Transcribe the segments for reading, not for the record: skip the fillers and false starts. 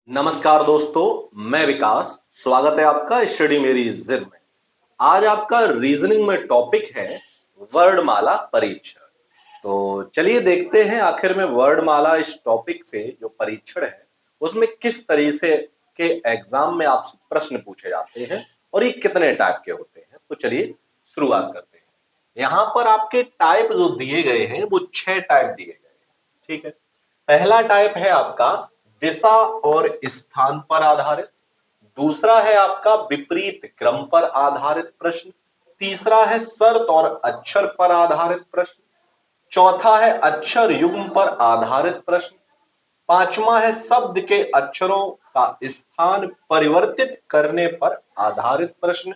नमस्कार दोस्तों, मैं विकास। स्वागत है आपका स्टडी मेरी जिद में। आज आपका रीजनिंग में टॉपिक है वर्णमाला परीक्षण। तो चलिए देखते हैं आखिर में वर्णमाला इस टॉपिक से जो परीक्षण है उसमें किस तरीके के एग्जाम में आपसे प्रश्न पूछे जाते हैं और ये कितने टाइप के होते हैं। तो चलिए शुरुआत करते हैं। यहाँ पर आपके टाइप जो दिए गए हैं वो 6 टाइप दिए गए हैं। ठीक है। पहला टाइप है आपका दिशा और स्थान पर आधारित। दूसरा है आपका विपरीत क्रम पर आधारित प्रश्न। तीसरा है शर्त और अक्षर पर आधारित प्रश्न। चौथा है अक्षर युग्म पर आधारित प्रश्न। पांचवा है शब्द के अक्षरों का स्थान परिवर्तित करने पर आधारित प्रश्न।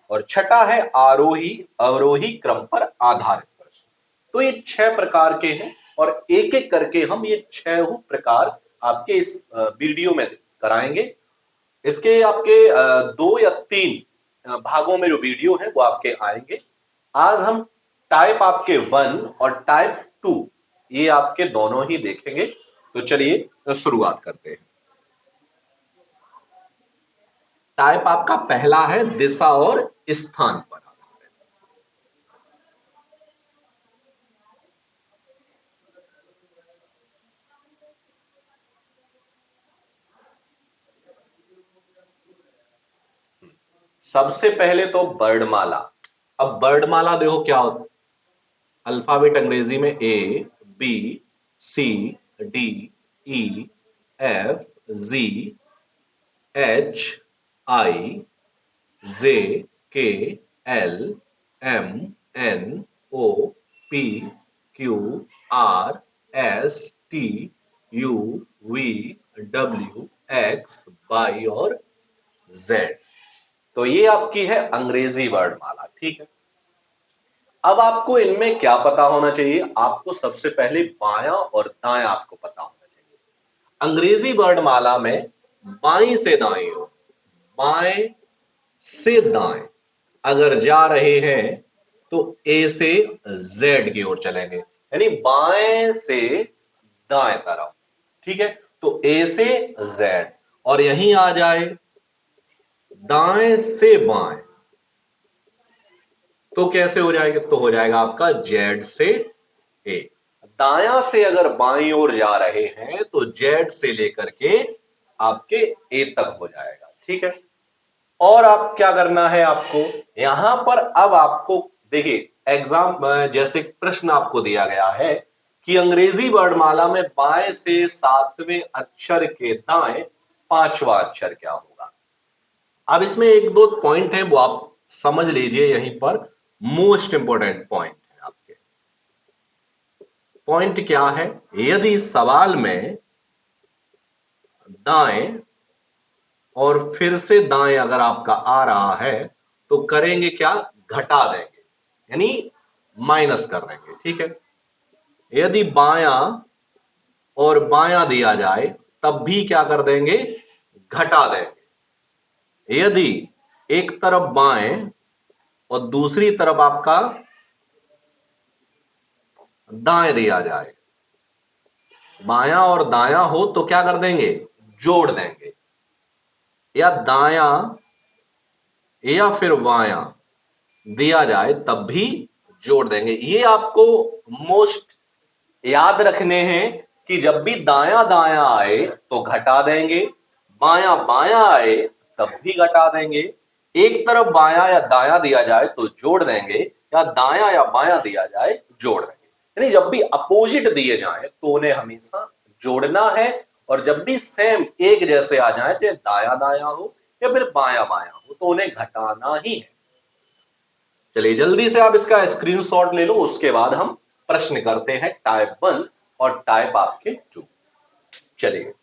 और छठा है आरोही अवरोही क्रम पर आधारित प्रश्न। तो ये 6 प्रकार के हैं और एक एक करके हम ये 6 प्रकार आपके इस वीडियो में कराएंगे। इसके आपके 2 या 3 भागों में जो वीडियो है वो आपके आएंगे। आज हम टाइप आपके 1 और टाइप 2 ये आपके दोनों ही देखेंगे। तो चलिए शुरुआत करते हैं। टाइप आपका पहला है दिशा और स्थान पर आधारित। सबसे पहले तो वर्णमाला। अब वर्णमाला देखो क्या होता है। अल्फाबेट अंग्रेजी में A B C D E F G H I J K L M N O P Q R S T U V W X Y और जेड। तो ये आपकी है अंग्रेजी वर्णमाला। ठीक है। अब आपको इनमें क्या पता होना चाहिए। आपको सबसे पहले बायां और दायां आपको पता होना चाहिए। अंग्रेजी वर्णमाला में बाईं से दाएं ओर, बाएं से दाएं अगर जा रहे हैं तो ए से जेड की ओर चलेंगे, यानी बाएं से दाएं तरफ। ठीक है। तो ए से जेड और यहीं आ जाए दाएं से बाएं तो कैसे हो जाएगा। तो हो जाएगा आपका जेड से ए। दायां से अगर बाईं ओर जा रहे हैं तो जेड से लेकर के आपके ए तक हो जाएगा। ठीक है। और आप क्या करना है आपको यहां पर। अब आपको देखिए एग्जाम जैसे प्रश्न आपको दिया गया है कि अंग्रेजी वर्णमाला में बाएं से 7वें अक्षर के दाएं 5वां अक्षर क्या होगा। अब इसमें एक दो पॉइंट है वो आप समझ लीजिए। यहीं पर मोस्ट इंपोर्टेंट पॉइंट है आपके। पॉइंट क्या है। यदि सवाल में दाएं और फिर से दाएं अगर आपका आ रहा है तो करेंगे क्या, घटा देंगे, यानी माइनस कर देंगे। ठीक है। यदि बायां और बायां दिया जाए तब भी क्या कर देंगे, घटा देंगे। यदि एक तरफ बाएं और दूसरी तरफ आपका दाएं दिया जाए, बायां और दायां हो तो क्या कर देंगे, जोड़ देंगे। या दायां या फिर बायां दिया जाए तब भी जोड़ देंगे। ये आपको मोस्ट याद रखने हैं कि जब भी दायां दायां आए तो घटा देंगे, बायां बायां आए तब भी घटा देंगे। एक तरफ बायां या दायां दिया जाए तो जोड़ देंगे, या दायां या बायां दिया जाए जोड़ देंगे। यानी जब भी अपोजिट दिए जाए तो उन्हें हमेशा जोड़ना है। और जब भी सेम एक जैसे आ जाए, चाहे दायां दायां हो या फिर बायां बायां हो, तो उन्हें घटाना ही है। चलिए जल्दी से आप इसका स्क्रीनशॉट ले लो, उसके बाद हम प्रश्न करते हैं टाइप 1 और टाइप आपके 2। चलिए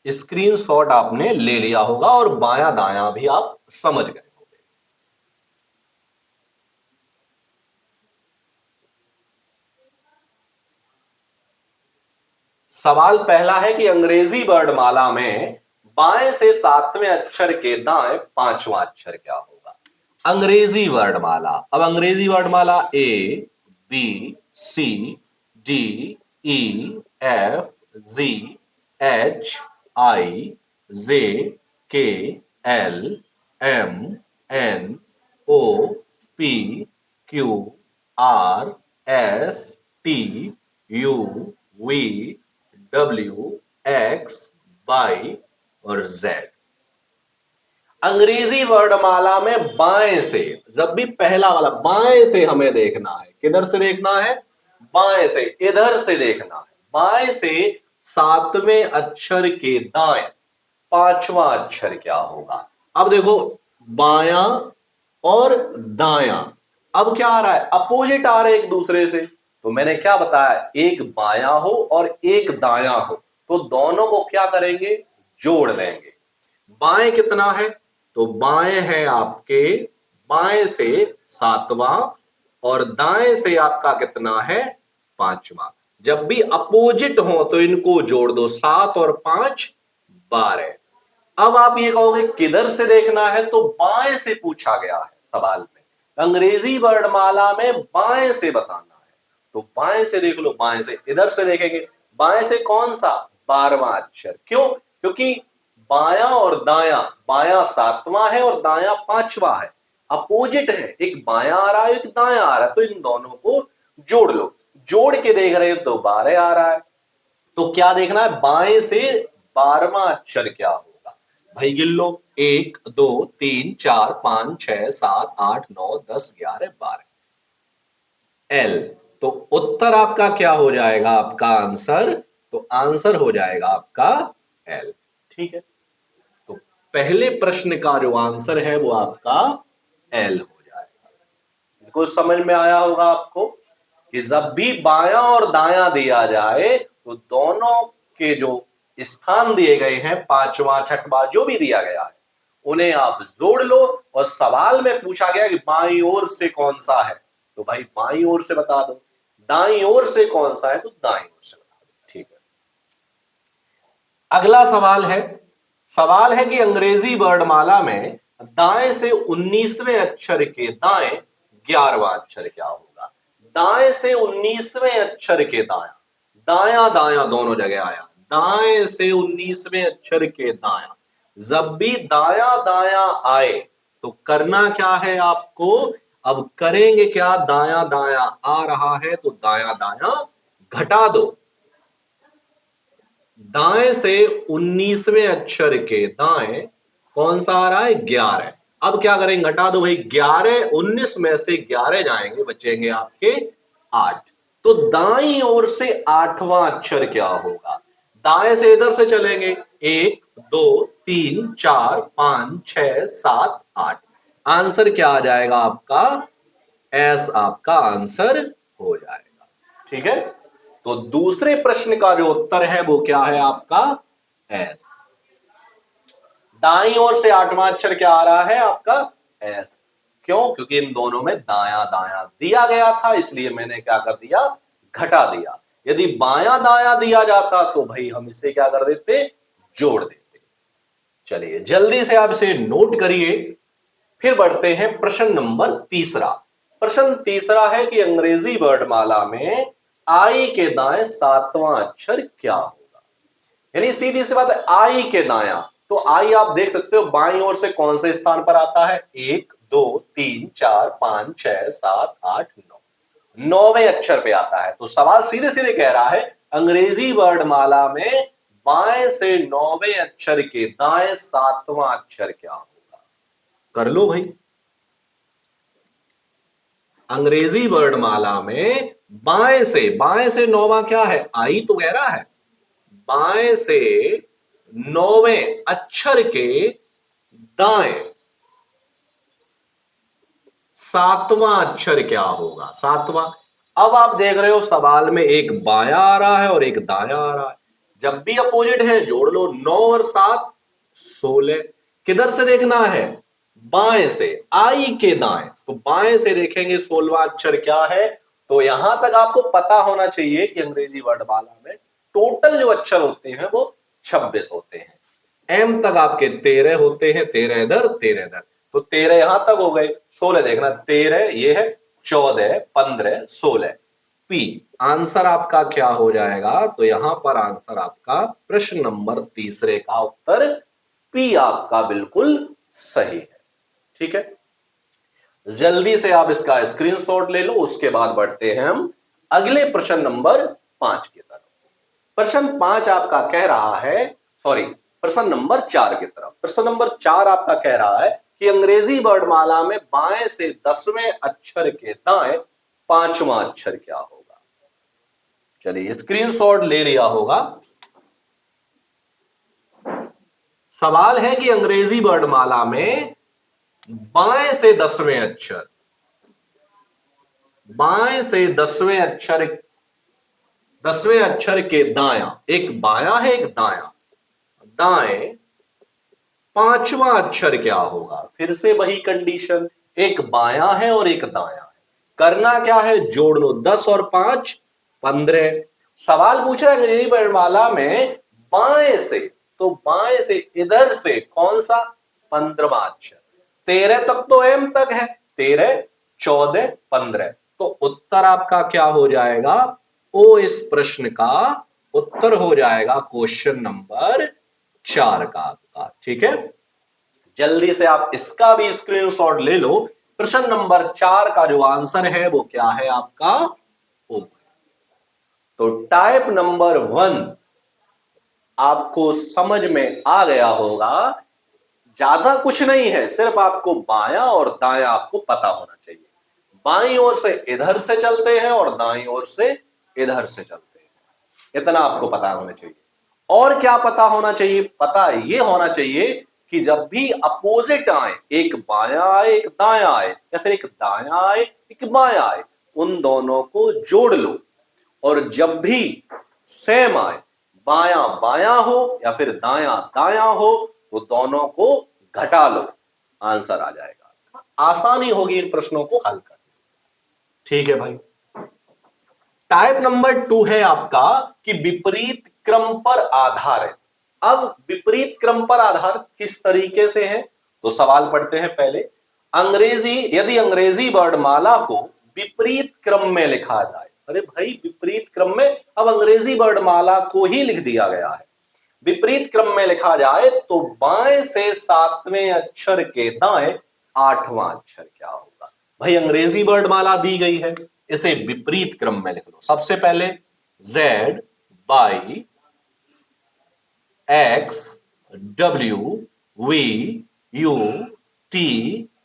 स्क्रीनशॉट आपने ले लिया होगा और बायां दायां भी आप समझ गए होंगे। सवाल पहला है कि अंग्रेजी वर्णमाला में बाएं से 7वें अक्षर के दाएं 5वां अक्षर क्या होगा। अंग्रेजी वर्णमाला। अब अंग्रेजी वर्णमाला A B C D E F G H I J K L M N O P Q R S T U V W X Y और Z। अंग्रेजी वर्णमाला में बाएं से, जब भी पहला वाला बाएं से हमें देखना है, किधर से देखना है? बाएं से, इधर से देखना है। बाएं से सातवें अक्षर के दाएं पांचवा अक्षर क्या होगा? अब देखो, बायां और दायां, अब क्या आ रहा है? अपोजिट आ रहे एक दूसरे से। तो मैंने क्या बताया, एक बायां हो और एक दायां हो, तो दोनों को क्या करेंगे? जोड़ देंगे। बाएं कितना है? तो बाएं है आपके, बाएं से सातवां और दाएं से आपका कितना है? पांचवा। जब भी अपोजिट हो तो इनको जोड़ दो, 7 और 5 12। अब आप ये कहोगे किधर से देखना है? तो बाएं से पूछा गया है सवाल में, अंग्रेजी वर्णमाला में बाएं से बताना है। तो बाएं से देख लो, बाएं से, इधर से देखेंगे बाएं से कौन सा? 12वां अक्षर। क्यों? क्योंकि बायां और दायां, बायां सातवां है और दायां पांचवा है, अपोजिट है, एक बायां आ रहा है एक दायां आ रहा है, तो इन दोनों को जोड़ लो। जोड़ के देख रहे हो तो 12 आ रहा है। तो क्या देखना है? बाएं से 12वां अक्षर क्या होगा? भाई गिन लो, 1 2 3 4 5 6 7 8 9 10 11 12, एल। तो उत्तर आपका क्या हो जाएगा? आपका आंसर, तो आंसर हो जाएगा आपका एल। ठीक है, तो पहले प्रश्न का जो आंसर है वो आपका एल हो जाएगा। कुछ समझ में आया होगा आपको कि जब भी बायां और दायां दिया जाए तो दोनों के जो स्थान दिए गए हैं, पांचवा छठवां जो भी दिया गया है, उन्हें आप जोड़ लो। और सवाल में पूछा गया कि बाईं ओर से कौन सा है, तो भाई बाईं ओर से बता दो। दाईं ओर से कौन सा है, तो दाईं ओर से बता दो। ठीक है, अगला सवाल है कि अंग्रेजी वर्णमाला में दाएं से 19वें अक्षर के दाएं 11वां अक्षर क्या होगा? दाएं से 19वें अक्षर के दाया, दाया दाया दोनों जगह आया, दाएं से 19वें अक्षर के दाया। जब भी दाया दाया आए तो करना क्या है आपको? अब करेंगे क्या? दाया दाया आ रहा है तो दाया दाया घटा दो। दाएं से 19वें अक्षर के दाएं कौन सा आ रहा है? 11। अब क्या करेंगे? घटा दो भाई, 11 19 में से 11 जाएंगे, बचेंगे आपके 8। तो दाईं ओर से 8वां अक्षर क्या होगा? दाएं से इधर से चलेंगे, 1 2 3 4 5 6 7 8। आंसर क्या आ जाएगा आपका? एस आपका आंसर हो जाएगा। ठीक है, तो दूसरे प्रश्न का जो उत्तर है वो क्या है आपका? एस। दाईं ओर से 8वां अक्षर क्या आ रहा है आपका? एस। क्यों? क्योंकि इन दोनों में दाया दाया दिया गया था, इसलिए मैंने क्या कर दिया? घटा दिया। यदि बाया दाया दिया जाता तो भाई हम इसे क्या कर देते? जोड़ देते। चलिए जल्दी से आप इसे नोट करिए। फिर बढ़ते हैं प्रश्न नंबर तीसरा। प्रश्न तीसरा है कि अंग्रेजी वर्णमाला में आई के दाएं 7वां अक्षर क्या होगा? यानी सीधी सी बात है, आई के दाया, तो आई आप देख सकते हो बाईं ओर से कौन से स्थान पर आता है? 1 2 3 4 5 6 7 8 9, 9वें अक्षर पे आता है। तो सवाल सीधे सीधे कह रहा है अंग्रेजी वर्णमाला में बाएं से 9वें अक्षर के दाएं 7वां अक्षर क्या होगा? कर लो भाई। अंग्रेजी वर्णमाला में बाएं से 9वां क्या है? आई तो कह रहा है। बाएं से 9वें अक्षर के दाएं 7वां अक्षर क्या होगा? 7वां। अब आप देख रहे हो सवाल में एक बाया आ रहा है और एक दाया आ रहा है, जब भी अपोजिट है जोड़ लो। 9 और 7 16। किधर से देखना है? बाएं से, आई के दाएं, तो बाएं से देखेंगे 16वां अक्षर क्या है। तो यहां तक आपको पता होना चाहिए कि अंग्रेजी वर्णमाला में टोटल जो अक्षर होते हैं वो 26 होते हैं। एम तक आपके 13 होते हैं, 13 इधर 13 इधर, तो 13 यहां तक हो गए। 16 देखना, 13 ये है, 14 15 16। पी। आंसर आपका क्या हो जाएगा? तो यहां पर आंसर आपका प्रश्न नंबर तीसरे का उत्तर पी आपका बिल्कुल सही है। ठीक है, जल्दी से आप इसका स्क्रीनशॉट ले लो, उसके बाद बढ़ते हैं हम अगले प्रश्न नंबर 5 की तरफ। प्रश्न 5 आपका कह रहा है, सॉरी, प्रश्न नंबर 4 की तरफ। प्रश्न नंबर 4 आपका कह रहा है कि अंग्रेजी वर्णमाला में बाएं से 10वें अक्षर के दाएं 5वां अक्षर क्या होगा? चलिए, स्क्रीनशॉट ले लिया होगा। सवाल है कि अंग्रेजी वर्णमाला में बाएं से 10वें अक्षर, बाएं से 10वें अक्षर, 10वें अक्षर के दाया, एक बाया है एक दाया, दाएं 5वां अक्षर क्या होगा? फिर से वही कंडीशन, एक बाया है और एक दाया है, करना क्या है? जोड़ लो, 10 और 5 15। सवाल पूछ रहा है अंग्रेजी वर्णमाला में बाएं से, तो बाएं से इधर से कौन सा? 15वां अक्षर। 13 तक तो एम तक है, 13 14 15, तो उत्तर आपका क्या हो जाएगा? ओ इस प्रश्न का उत्तर हो जाएगा क्वेश्चन नंबर 4 का आपका। ठीक है, जल्दी से आप इसका भी स्क्रीनशॉट ले लो। प्रश्न नंबर 4 का जो आंसर है वो क्या है आपका? ओ। तो टाइप नंबर 1 आपको समझ में आ गया होगा। ज्यादा कुछ नहीं है, सिर्फ आपको बायां और दायां आपको पता होना चाहिए। बाईं ओर से इधर से चलते हैं और दाईं ओर से इधर से चलते हैं, इतना आपको पता होना चाहिए। और क्या पता होना चाहिए? पता यह होना चाहिए कि जब भी अपोजिट आए, एक बायां आए एक दायां आए, या फिर एक दायां आए एक बायां आए, उन दोनों को जोड़ लो। और जब भी सेम आए, बायां बायां हो या फिर दायां दायां हो, तो दोनों को घटा लो, आंसर आ जाएगा। आसानी होगी इन प्रश्नों को हल करना। ठीक है भाई। टाइप नंबर 2 है आपका कि विपरीत क्रम पर आधारित। अब विपरीत क्रम पर आधार किस तरीके से है? तो सवाल पढ़ते हैं पहले। यदि अंग्रेजी वर्णमाला को विपरीत क्रम में लिखा जाए, अरे भाई विपरीत क्रम में, अब अंग्रेजी वर्णमाला को ही लिख दिया गया है। विपरीत क्रम में लिखा जाए तो बाएं से 7वें अक्षर के दाएं 8वां अक्षर क्या होगा? भाई अंग्रेजी वर्णमाला दी गई है, इसे विपरीत क्रम में लिख लो। सबसे पहले Z by X W V U T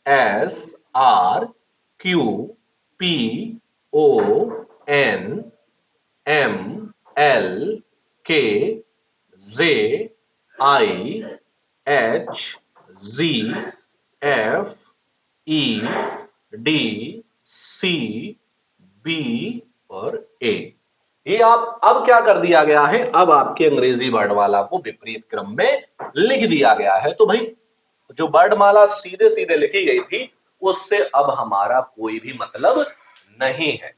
S R Q P O N M L K J I H Z F E D C B और A। ये आप अब क्या कर दिया गया है? अब आपके अंग्रेजी वर्णमाला को विपरीत क्रम में लिख दिया गया है। तो भाई जो वर्णमाला सीधे सीधे लिखी गई थी उससे अब हमारा कोई भी मतलब नहीं है।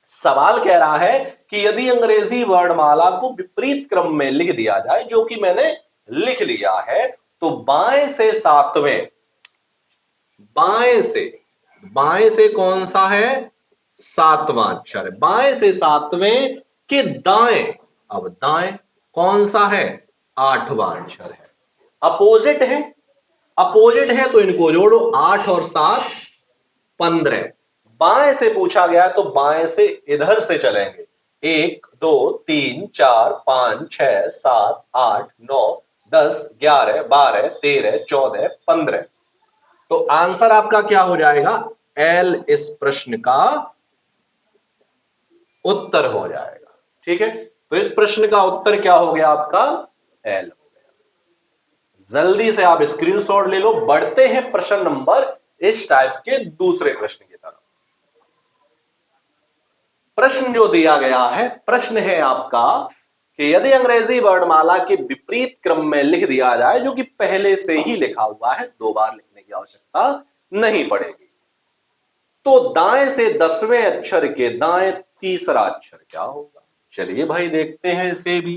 सवाल कह रहा है कि यदि अंग्रेजी वर्णमाला को विपरीत क्रम में लिख दिया जाए, जो कि मैंने लिख लिया है, तो बाएं से 7वें, बाएं से कौन सा है? 7वां अक्षर। बाएं से 7वें के दाएं, अब दाएं कौन सा है? 8वां अक्षर है। अपोजिट है, अपोजिट है तो इनको जोड़ो, 8 और 7 15। बाएं से पूछा गया तो बाएं से इधर से चलेंगे, 1 2 3 4 5 6 7 8 9 10 11 12 13 14 15। तो आंसर आपका क्या हो जाएगा? एल इस प्रश्न का उत्तर हो जाएगा। ठीक है, तो इस प्रश्न का उत्तर क्या हो गया आपका? एल हो गया। जल्दी से आप स्क्रीनशॉट ले लो। बढ़ते हैं प्रश्न नंबर इस टाइप के दूसरे प्रश्न की तरफ। प्रश्न जो दिया गया है, प्रश्न है आपका कि यदि अंग्रेजी वर्णमाला के विपरीत क्रम में लिख दिया जाए, जो कि पहले से ही लिखा हुआ है, 2 बार लिखने की आवश्यकता नहीं पड़ेगी, तो दाएं से 10वें अक्षर के दाएं तीसरा अक्षर क्या होगा? चलिए भाई देखते हैं, इसे भी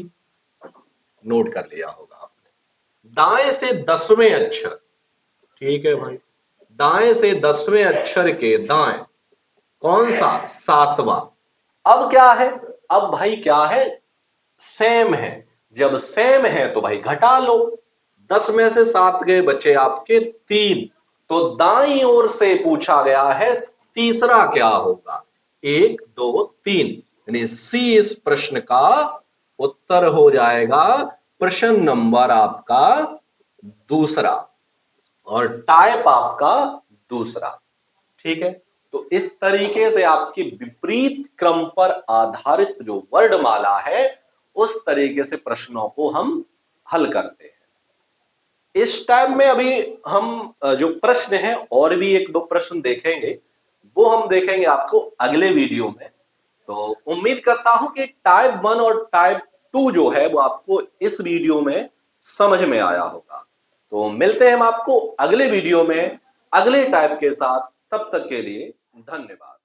नोट कर लिया होगा आपने। दाएं से 10वें अक्षर, ठीक है भाई, दाएं से 10वें अक्षर के दाएं कौन सा? 7वां। अब क्या है, अब भाई क्या है, सेम है। जब सेम है तो भाई घटा लो, 10 में से 7 गए, बचे आपके 3। तो दाईं ओर से पूछा गया है तीसरा क्या होगा, 1 2 3, यानी सी इस प्रश्न का उत्तर हो जाएगा, प्रश्न नंबर आपका दूसरा और टाइप आपका दूसरा। ठीक है, तो इस तरीके से आपकी विपरीत क्रम पर आधारित जो वर्णमाला है उस तरीके से प्रश्नों को हम हल करते हैं। इस टाइम में अभी हम जो प्रश्न है और भी 1-2 प्रश्न देखेंगे, वो हम देखेंगे आपको अगले वीडियो में। तो उम्मीद करता हूं कि टाइप 1 और टाइप 2 जो है वो आपको इस वीडियो में समझ में आया होगा। तो मिलते हैं हम आपको अगले वीडियो में अगले टाइप के साथ, तब तक के लिए धन्यवाद।